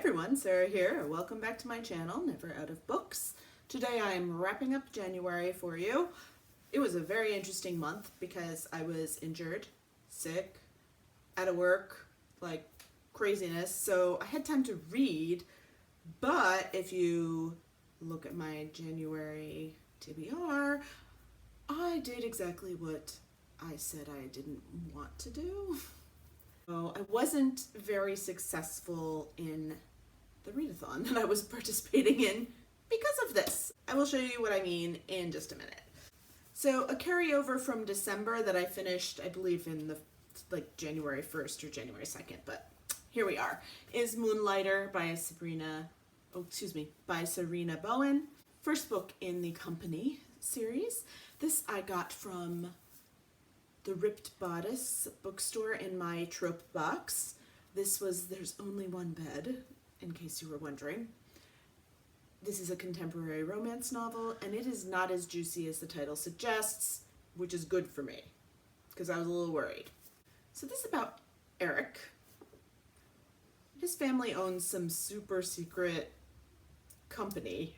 everyone, Sarah here. Welcome back to my channel, Never Out of Books. Today I am wrapping up January for you. It was a very interesting month because I was injured, sick, out of work, like craziness, so I had time to read, but if you look at my January TBR, I did exactly what I said I didn't want to do. So I wasn't very successful in the readathon that I was participating in because of this. I will show you what I mean in just a minute. So a carryover from December that I finished, I believe in the January 1st or January 2nd, but here we are, is Moonlighter by Serena Bowen. First book in the Company series. This I got from the Ripped Bodice bookstore in my trope box. This was There's Only One Bed, in case you were wondering. This is a contemporary romance novel, and it is not as juicy as the title suggests, which is good for me, because I was a little worried. So this is about Eric. His family owns some super secret company,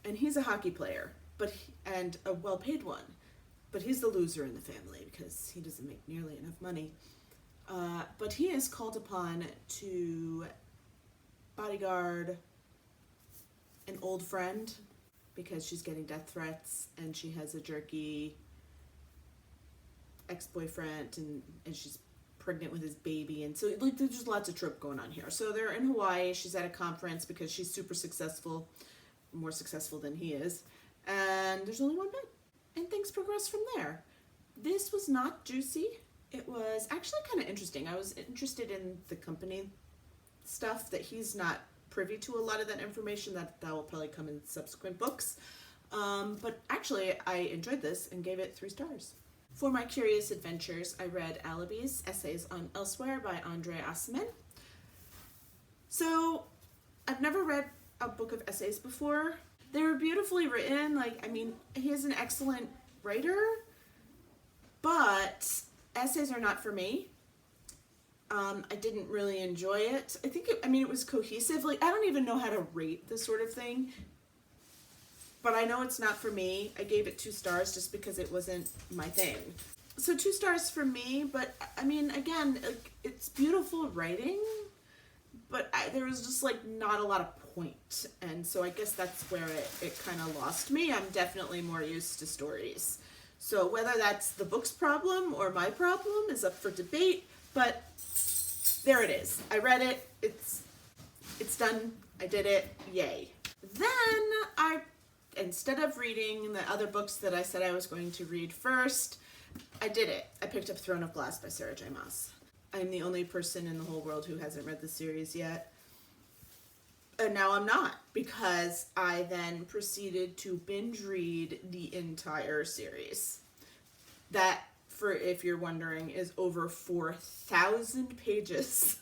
and he's a hockey player, and a well-paid one. But he's the loser in the family because he doesn't make nearly enough money. But he is called upon to bodyguard an old friend because she's getting death threats and she has a jerky ex-boyfriend and she's pregnant with his baby. And so there's lots of trope going on here. So they're in Hawaii. She's at a conference because she's super successful, more successful than he is. And there's only one bed. And things progress from there. This was not juicy. It was actually kind of interesting. I was interested in the Company stuff, that he's not privy to a lot of that information. That will probably come in subsequent books. But actually, I enjoyed this and gave it 3 stars. For my curious adventures, I read Alibi's Essays on Elsewhere by Andre Aciman. So, I've never read a book of essays before. They were beautifully written. He is an excellent writer, but essays are not for me. I didn't really enjoy it. It was cohesive. I don't even know how to rate this sort of thing, but I know it's not for me. I gave it 2 stars just because it wasn't my thing. So 2 stars for me, but again, it's beautiful writing, but there was just not a lot of point, and so I guess that's where it kind of lost me. I'm definitely more used to stories, so whether that's the book's problem or my problem is up for debate, but there it is. I read it, it's done, I did it, yay. Then instead of reading the other books that I said I was going to read first, I did it. I picked up Throne of Glass by Sarah J. Maas. I'm the only person in the whole world who hasn't read the series yet. And now I'm not, because I then proceeded to binge read the entire series. That, for if you're wondering, is over 4,000 pages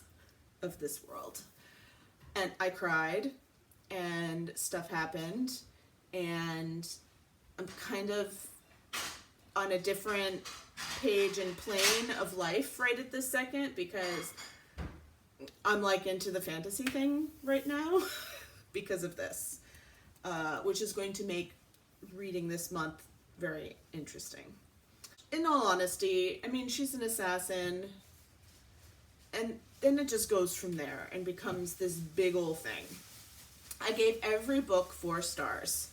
of this world. And I cried, and stuff happened, and I'm kind of on a different page and plane of life right at this second, because I'm into the fantasy thing right now because of this, which is going to make reading this month very interesting. In all honesty, she's an assassin, and then it just goes from there and becomes this big old thing. I gave every book 4 stars.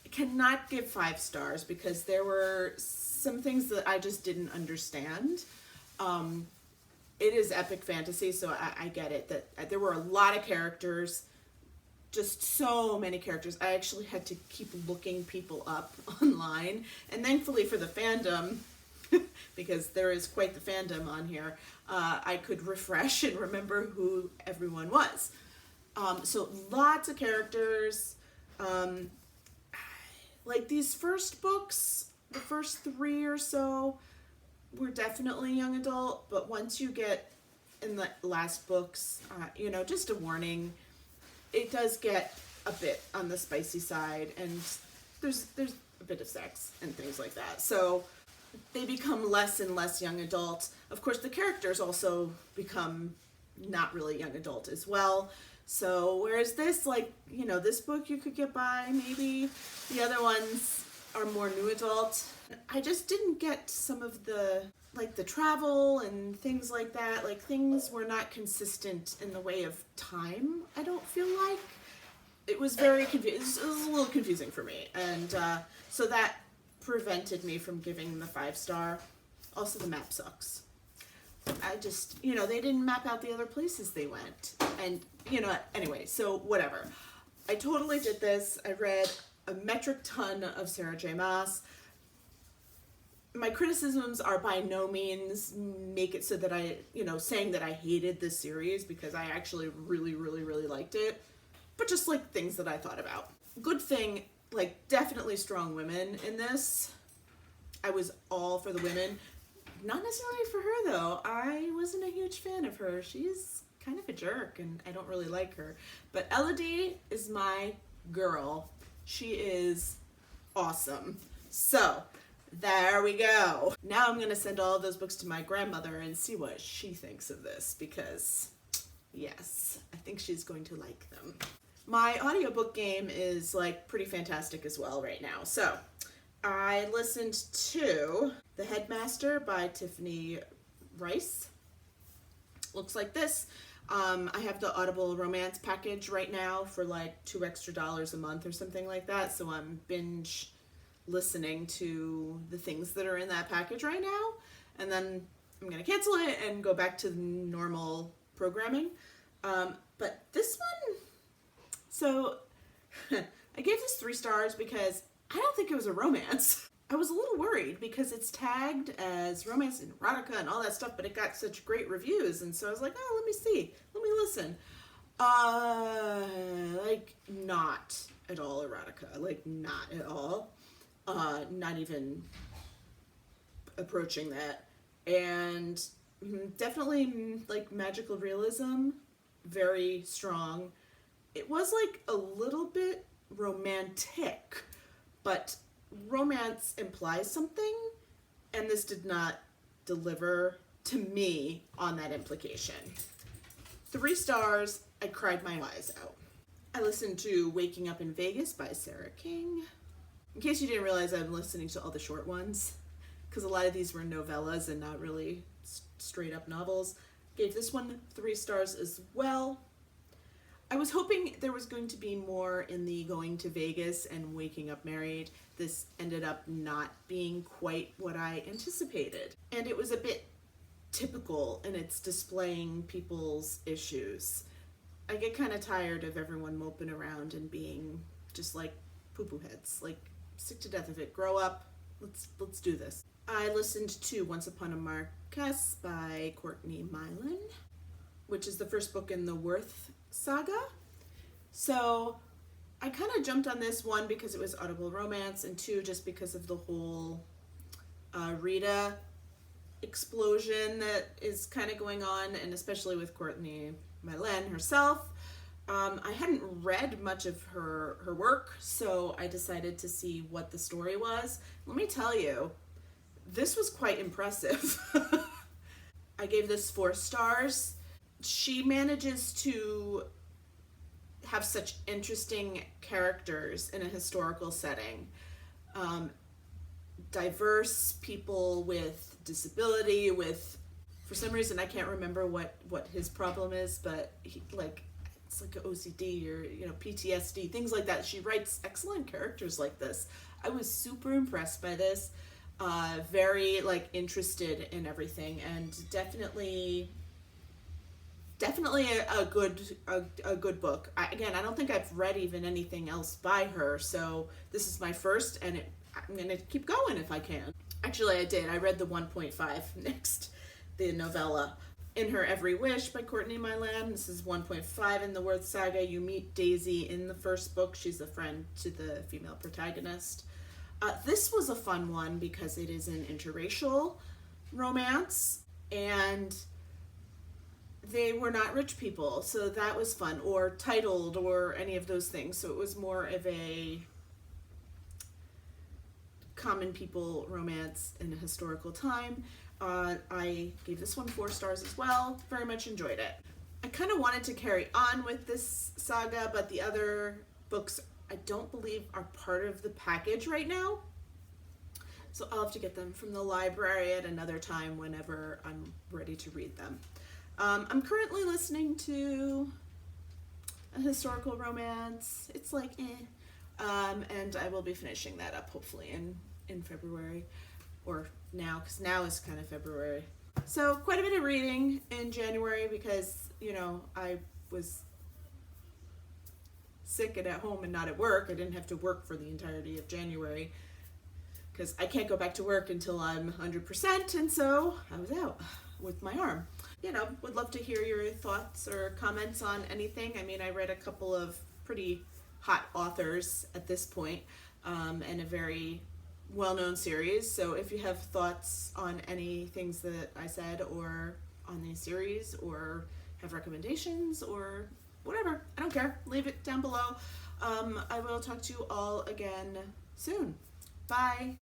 I cannot give 5 stars because there were some things that I just didn't understand. It is epic fantasy, so I get it that there were a lot of characters, just so many characters. I actually had to keep looking people up online, and thankfully for the fandom, because there is quite the fandom on here, I could refresh and remember who everyone was. So lots of characters. These first books, the first 3 or so, were definitely young adult, but once you get in the last books, just a warning, it does get a bit on the spicy side, and there's a bit of sex and things like that. So they become less and less young adult. Of course, the characters also become not really young adult as well. So whereas this, like, you know, this book you could get by maybe. The other ones are more new adult. I just didn't get some of the, like, the travel and things like that. Like, things were not consistent in the way of time, I don't feel like. It was very confusing. It was a little confusing for me. And so that prevented me from giving the 5-star. Also, the map sucks. I just, you know, they didn't map out the other places they went. And, you know, anyway, so whatever. I totally did this. I read a metric ton of Sarah J. Maas. My criticisms are by no means make it so that I, you know, saying that I hated this series, because I actually really, really, really liked it. But just like things that I thought about. Good thing, like, definitely strong women in this. I was all for the women. Not necessarily for her, though. I wasn't a huge fan of her. She's kind of a jerk, and I don't really like her. But Elodie is my girl. She is awesome. So, there we go. Now I'm going to send all of those books to my grandmother and see what she thinks of this, because, yes, I think she's going to like them. My audiobook game is, like, pretty fantastic as well right now. So, I listened to The Headmaster by Tiffany Rice. Looks like this. I have the Audible romance package right now for like $2 extra a month or something like that. So I'm binge listening to the things that are in that package right now. And then I'm going to cancel it and go back to the normal programming. But this one, so I gave this 3 stars because I don't think it was a romance. I was a little worried because it's tagged as romance and erotica and all that stuff, but it got such great reviews, and so I was like, oh, let me see, let me listen. Like, not at all erotica, like, not at all. Not even approaching that. And definitely, like, magical realism, very strong. It was, like, a little bit romantic, but romance implies something, and this did not deliver to me on that implication. 3 stars. I cried my eyes out. I listened to Waking Up in Vegas by Sarah King. In case you didn't realize, I'm listening to all the short ones, because a lot of these were novellas and not really straight up novels. Gave this one 3 stars as well. I was hoping there was going to be more in the going to Vegas and waking up married. This ended up not being quite what I anticipated. And it was a bit typical in its displaying people's issues. I get kind of tired of everyone moping around and being just like poo-poo heads. Like, sick to death of it. Grow up. Let's do this. I listened to Once Upon a Marquess by Courtney Milan, which is the first book in the Worth saga. So I kind of jumped on this, 1 because it was Audible romance, and 2 just because of the whole Rita explosion that is kind of going on, and especially with Courtney Milan herself. I hadn't read much of her work, so I decided to see what the story was. Let me tell you, this was quite impressive. I gave this 4 stars. She manages to have such interesting characters in a historical setting. Diverse people with disability, with, for some reason I can't remember what his problem is, but he, like, it's like an OCD or, you know, PTSD, things like that. She writes excellent characters like this. I was super impressed by this. Very, like, interested in everything, and definitely a good book. I don't think I've read even anything else by her, so this is my first, and I'm gonna keep going if I can. Actually, I did. I read the 1.5 next, the novella. In Her Every Wish by Courtney Milan. This is 1.5 in the Worth saga. You meet Daisy in the first book. She's a friend to the female protagonist. This was a fun one because it is an interracial romance, and they were not rich people, so that was fun, or titled, or any of those things. So it was more of a common people romance in a historical time. I gave this one 4 stars as well. Very much enjoyed it. I kind of wanted to carry on with this saga, but the other books I don't believe are part of the package right now. So I'll have to get them from the library at another time whenever I'm ready to read them. I'm currently listening to a historical romance. It's like and I will be finishing that up hopefully in February, or now, because now is kind of February. So quite a bit of reading in January because, you know, I was sick and at home and not at work. I didn't have to work for the entirety of January because I can't go back to work until I'm 100%, and so I was out with my arm. You know, would love to hear your thoughts or comments on anything. I mean, I read a couple of pretty hot authors at this point, and a very well-known series. So if you have thoughts on any things that I said or on the series, or have recommendations or whatever, I don't care. Leave it down below. I will talk to you all again soon. Bye.